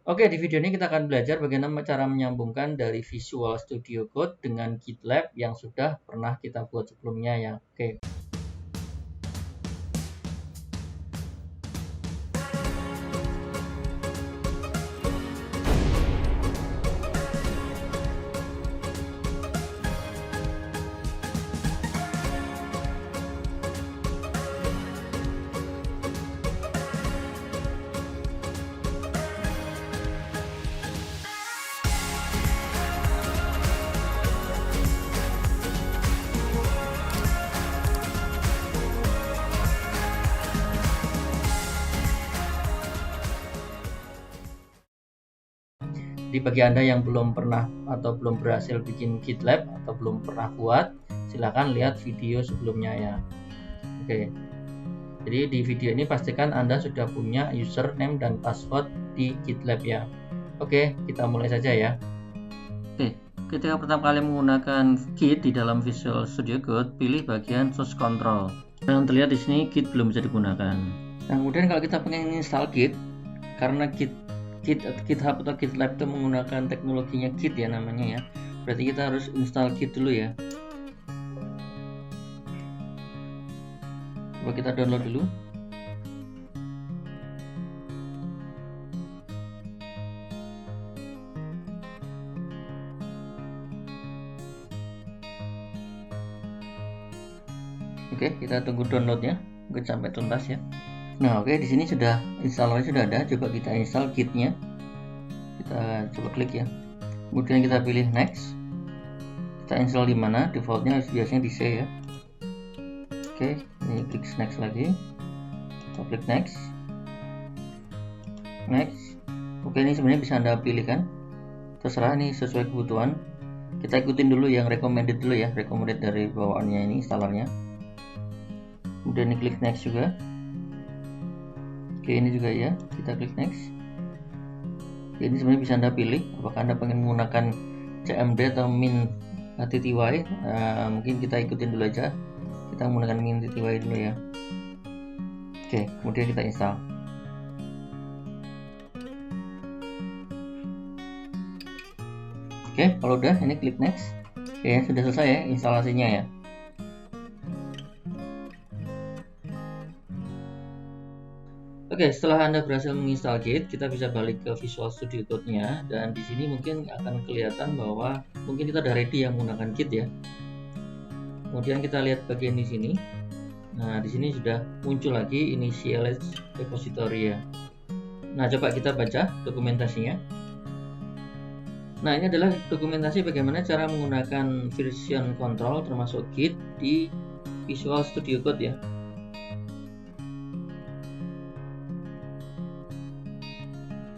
Oke, di video ini kita akan belajar bagaimana cara menyambungkan dari Visual Studio Code dengan GitLab yang sudah pernah kita buat sebelumnya ya. Oke. Jadi bagi Anda yang belum pernah atau belum berhasil bikin GitLab atau belum pernah buat, silahkan lihat video sebelumnya ya. Oke. Jadi di video ini pastikan Anda sudah punya username dan password di GitLab ya. Oke, kita mulai saja ya. Oke, ketika pertama kali menggunakan Git di dalam Visual Studio Code, pilih bagian Source Control. Dan terlihat di sini Git belum bisa digunakan. Nah, kemudian kalau kita pengen install Git, karena GitHub atau GitLab itu menggunakan teknologinya Git ya namanya ya, berarti kita harus install Git dulu ya. Coba kita download dulu. Oke, kita tunggu downloadnya, mungkin sampai tuntas ya. Nah, oke, di sini sudah installernya sudah ada. Coba kita install Git-nya. Kita coba klik ya. Kemudian kita pilih next. Kita install di mana? Defaultnya biasanya di C ya. Oke, ini klik next lagi. Kita klik next. Next. Oke, ini sebenarnya bisa Anda pilih kan. Terserah nih sesuai kebutuhan. Kita ikutin dulu yang recommended dulu ya, recommended dari bawaannya ini installernya. Kemudian ini klik next juga. Oke, ini juga ya, kita klik next. Oke, ini sebenarnya bisa Anda pilih apakah Anda pengen menggunakan CMD atau min.tty. Mungkin kita ikutin dulu aja, kita menggunakan min.tty dulu ya. Oke, kemudian kita install. Oke, kalau udah ini klik next. Oke, sudah selesai ya instalasinya ya. Oke, setelah Anda berhasil menginstal Git, kita bisa balik ke Visual Studio Code-nya, dan di sini mungkin akan kelihatan bahwa mungkin kita udah ready yang menggunakan Git ya. Kemudian kita lihat bagian di sini. Nah, di sini sudah muncul lagi initialize repository ya. Nah, coba kita baca dokumentasinya. Nah, ini adalah dokumentasi bagaimana cara menggunakan version control termasuk Git di Visual Studio Code ya.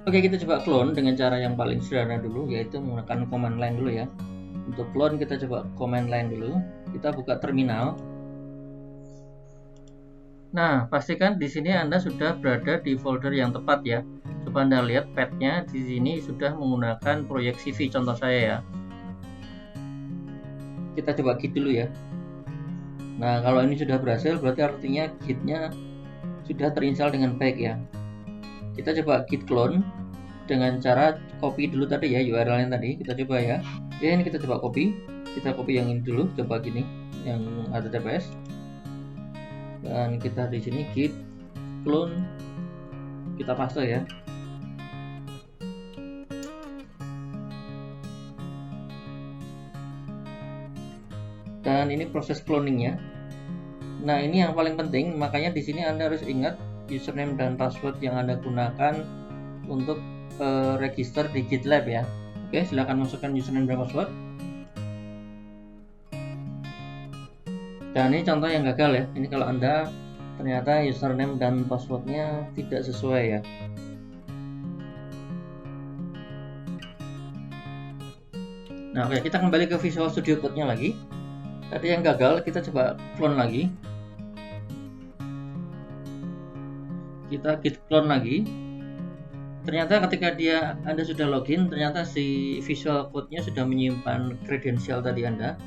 Oke, kita coba clone dengan cara yang paling sederhana dulu, yaitu menggunakan command line dulu ya. Untuk clone kita coba command line dulu. Kita buka terminal. Nah, pastikan di sini Anda sudah berada di folder yang tepat ya. Coba Anda lihat path-nya di sini sudah menggunakan proyek CV contoh saya ya. Kita coba Git dulu ya. Nah, kalau ini sudah berhasil berarti artinya Git-nya sudah terinstall dengan baik ya. Kita coba git clone dengan cara copy dulu tadi ya URL-nya tadi, kita coba ya. Oke, ini kita coba copy. Kita copy yang ini dulu, coba gini, yang HTTPS. Dan kita di sini git clone, kita paste ya. Dan ini proses cloningnya. Nah, ini yang paling penting, makanya di sini Anda harus ingat username dan password yang Anda gunakan untuk register di GitLab ya. Oke, silakan masukkan username dan password. Dan ini contoh yang gagal ya. Ini kalau Anda ternyata username dan passwordnya tidak sesuai ya. Nah, oke, kita kembali ke Visual Studio Code-nya lagi. Tadi yang gagal, kita coba clone lagi. Kita git clone lagi. Ternyata ketika Anda sudah login, ternyata si Visual Code-nya sudah menyimpan kredensial tadi Anda,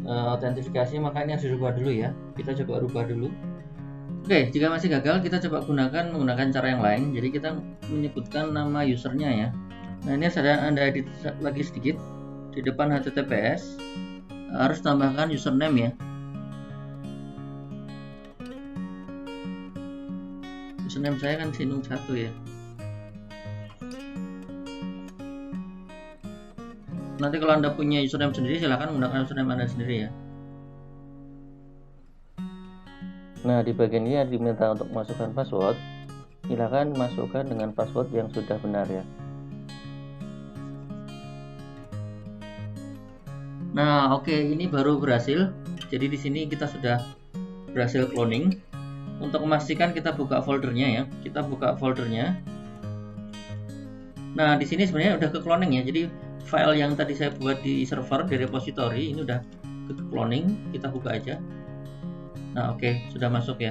autentifikasi, makanya harus dirubah dulu ya. Kita coba rubah dulu. Oke, jika masih gagal, kita coba menggunakan cara yang lain. Jadi kita menyebutkan nama usernya ya. Nah, ini Anda edit lagi sedikit. Di depan HTTPS harus tambahkan username ya. Username saya kan Sinung 1 ya. Nanti kalau Anda punya username sendiri, silahkan menggunakan username Anda sendiri ya. Nah, di bagian ini diminta untuk masukkan password. Silakan masukkan dengan password yang sudah benar ya. Nah, oke, ini baru berhasil. Jadi di sini kita sudah berhasil cloning. Untuk memastikan kita buka foldernya ya. Kita buka foldernya. Nah, di sini sebenarnya udah ke cloning ya. Jadi file yang tadi saya buat di server di repository ini udah ke cloning. Kita buka aja. Nah, oke, sudah masuk ya.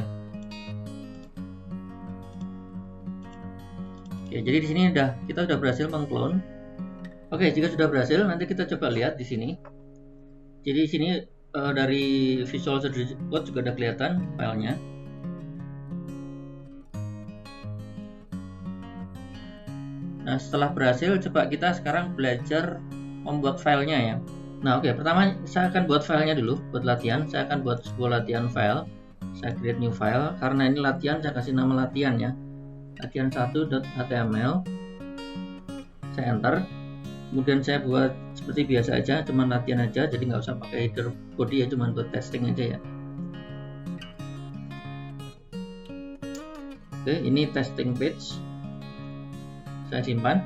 Oke, jadi di sini kita sudah berhasil mengclone. Oke, jika sudah berhasil, nanti kita coba lihat di sini. Jadi di sini dari Visual Studio Code juga ada kelihatan filenya. Nah, setelah berhasil, coba kita sekarang belajar membuat filenya ya. Nah, oke, pertama saya akan buat filenya dulu, buat latihan. Saya akan buat sebuah latihan file. Saya create new file. Karena ini latihan, saya kasih nama latihan ya. latihan1.html. Saya enter. Kemudian saya buat seperti biasa aja, cuman latihan aja, jadi nggak usah pakai header body ya, cuman buat testing aja ya. Oke, ini testing page. Saya simpan.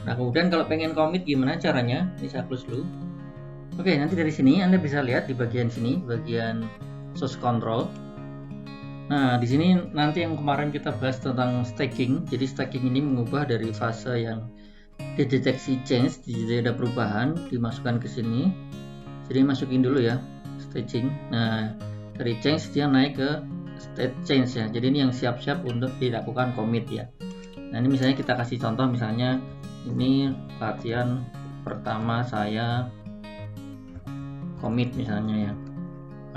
Nah, kemudian kalau pengen commit gimana caranya? Ini saya close dulu. Oke, nanti dari sini Anda bisa lihat di bagian sini, bagian source control. Nah, di sini nanti yang kemarin kita bahas tentang staging. Jadi staging ini mengubah dari fase yang dideteksi change, jadi ada perubahan, dimasukkan ke sini. Jadi masukin dulu ya, staging. Nah, dari change dia naik ke state change ya. Jadi ini yang siap-siap untuk dilakukan commit ya. Nah, ini misalnya kita kasih contoh, misalnya ini latihan pertama saya commit misalnya ya.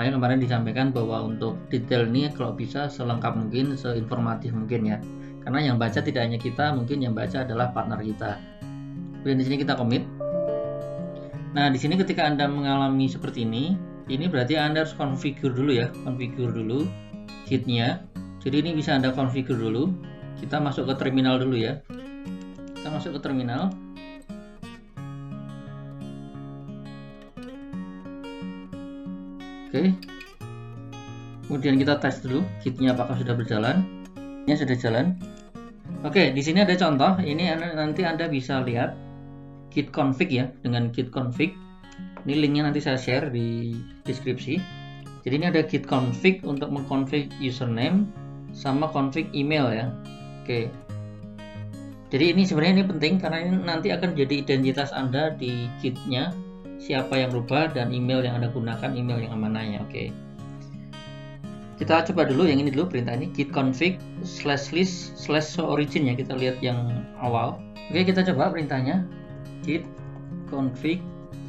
Kayak kemarin disampaikan bahwa untuk detail ini kalau bisa selengkap mungkin, seinformatif mungkin ya. Karena yang baca tidak hanya kita, mungkin yang baca adalah partner kita. Kemudian di sini kita commit. Nah, di sini ketika Anda mengalami seperti ini berarti Anda harus configure dulu ya, configure dulu Git-nya. Jadi ini bisa Anda configure dulu. Kita masuk ke terminal dulu ya. Kita masuk ke terminal. Oke. Kemudian kita tes dulu Git-nya apakah sudah berjalan. Ini sudah jalan. Oke, di sini ada contoh. Ini nanti Anda bisa lihat git config ya, dengan git config. Ini linknya nanti saya share di deskripsi. Jadi ini ada git config untuk mengconfig username sama config email ya. Oke. Jadi ini sebenarnya ini penting karena ini nanti akan jadi identitas Anda di Git-nya, siapa yang rubah dan email yang Anda gunakan, email yang mana ya. Oke. Kita coba dulu yang ini dulu, perintah ini git config /list/show_origin ya. Kita lihat yang awal. Oke, kita coba perintahnya git config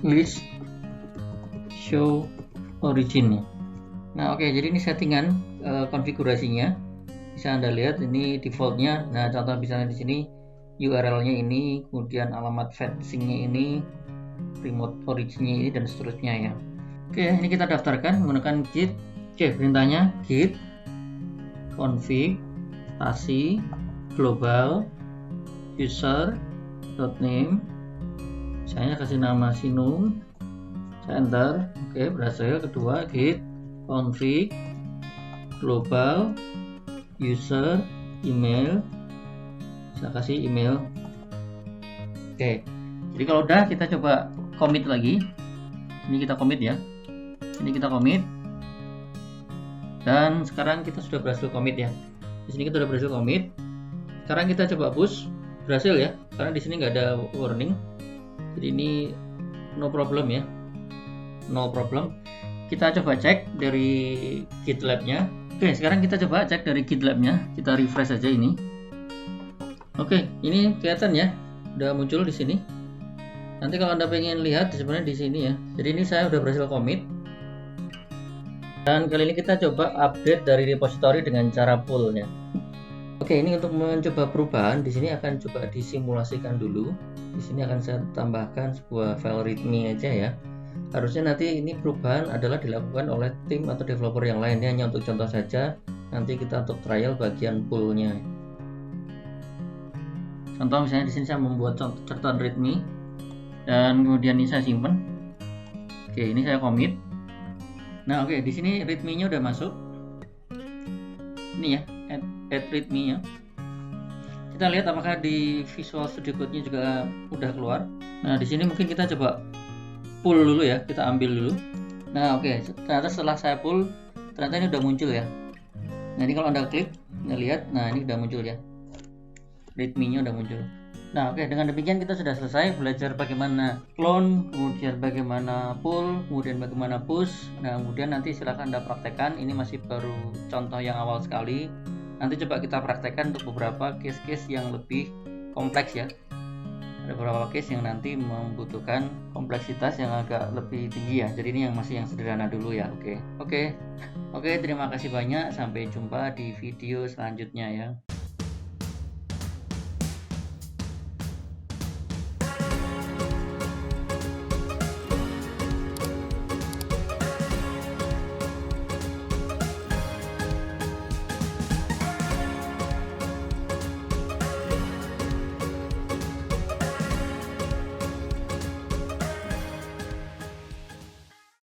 list show origin ya. Nah, oke, jadi ini settingan konfigurasinya. Bisa Anda lihat ini defaultnya. Nah, contoh misalnya di sini URL-nya ini, kemudian alamat fetching-nya ini, remote origin-nya ini, dan seterusnya ya. Oke, ini kita daftarkan menggunakan git. Oke, perintahnya git config stasi global user.name. Saya kasih nama Sinung. Saya enter. Oke, berhasil. Kedua, git config global user email. Saya kasih email. Oke, jadi kalau udah kita coba commit lagi. Ini kita commit ya. Ini kita commit. Dan sekarang kita sudah berhasil commit ya. Di sini kita sudah berhasil commit. Sekarang kita coba push. Berhasil ya. Karena di sini nggak ada warning. Jadi ini no problem ya. No problem. Kita coba cek dari GitLab-nya. Oke, sekarang kita coba cek dari GitLab-nya. Kita refresh aja ini. Oke, ini kelihatan ya. Udah muncul di sini. Nanti kalau Anda pengen lihat sebenarnya di sini ya. Jadi ini saya udah berhasil commit. Dan kali ini kita coba update dari repository dengan cara pull-nya. Oke, ini untuk mencoba perubahan di sini akan coba disimulasikan dulu. Di sini akan saya tambahkan sebuah file readme aja ya. Harusnya nanti ini perubahan adalah dilakukan oleh tim atau developer yang lain. Ini hanya untuk contoh saja. Nanti kita untuk trial bagian pull-nya. Contoh misalnya di sini saya membuat catatan readme dan kemudian ini saya simpan. Oke, ini saya commit. Nah, oke, di sini readme-nya udah masuk. Ini ya, add readme-nya. Kita lihat apakah di Visual Studio Code-nya juga udah keluar. Nah, di sini mungkin kita coba pull dulu ya, kita ambil dulu. Nah, oke, ternyata setelah saya pull, ternyata ini udah muncul ya. Nah, ini kalau Anda klik, Anda lihat, nah ini udah muncul ya. Readme-nya udah muncul. Nah, oke, dengan demikian kita sudah selesai belajar bagaimana clone, kemudian bagaimana pull, kemudian bagaimana push. Nah, kemudian nanti silahkan Anda praktekkan. Ini masih baru contoh yang awal sekali. Nanti coba kita praktekkan untuk beberapa case-case yang lebih kompleks ya. Ada beberapa case yang nanti membutuhkan kompleksitas yang agak lebih tinggi ya. Jadi ini yang masih yang sederhana dulu ya. Oke, terima kasih banyak. Sampai jumpa di video selanjutnya ya.